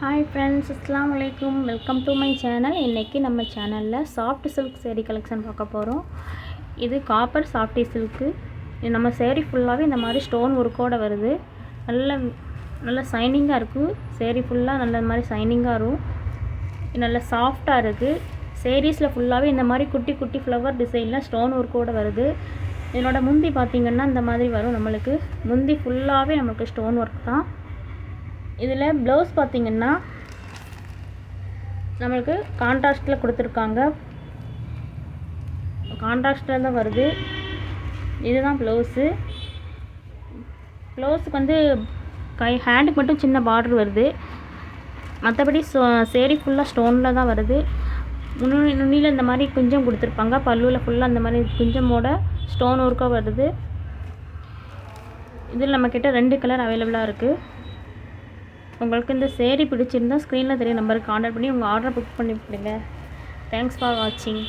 Hi friends, அஸ்ஸலாமு அலைக்கும். Welcome to my channel. இன்றைக்கி நம்ம சேனலில் சாஃப்ட் சில்க் சேரீ கலெக்ஷன் பார்க்க போகிறோம். இது காப்பர் சாஃப்டி சில்க்கு. இது நம்ம சேரீ ஃபுல்லாகவே இந்த மாதிரி ஸ்டோன் ஒர்க்கோடு வருது. நல்ல சைனிங்காக இருக்குது. சேரீ ஃபுல்லாக நல்ல மாதிரி சைனிங்காக இருக்கும். நல்ல சாஃப்டாக இருக்குது. சேரீஸில் ஃபுல்லாகவே இந்த மாதிரி குட்டி குட்டி ஃப்ளவர் டிசைனில் ஸ்டோன் ஒர்க்கோடு வருது. இதனோட முந்தி பார்த்திங்கன்னா இந்த மாதிரி வரும். நம்மளுக்கு முந்தி ஃபுல்லாகவே நம்மளுக்கு ஸ்டோன் ஒர்க் தான். இதில் ப்ளவுஸ் பார்த்திங்கன்னா நம்மளுக்கு கான்ட்ராஸ்ட்டில் கொடுத்துருக்காங்க. கான்ட்ராஸ்ட்டில் தான் வருது. இதுதான் ப்ளவுஸுக்கு வந்து ஹேண்டுக்கு மட்டும் சின்ன பார்டர் வருது. மற்றபடி சேரீ ஃபுல்லாக ஸ்டோனில் தான் வருது. நுனியில் இந்த மாதிரி குஞ்சம் கொடுத்துருப்பாங்க. பல்லுவில் ஃபுல்லாக அந்த மாதிரி குஞ்சமோட ஸ்டோன் ஒர்க்காக வருது. இதில் நம்மக்கிட்ட 2 கலர் அவைலபிளாக இருக்குது. உங்களுக்கு இந்த சேரீ பிடிச்சிருந்தால் ஸ்க்ரீனில் தெரிய நம்பருக்கு கான்டாக்ட் பண்ணி உங்கள் ஆர்டரை புக் பண்ணிவிடுங்க. தேங்க்ஸ் ஃபார் வாட்சிங்.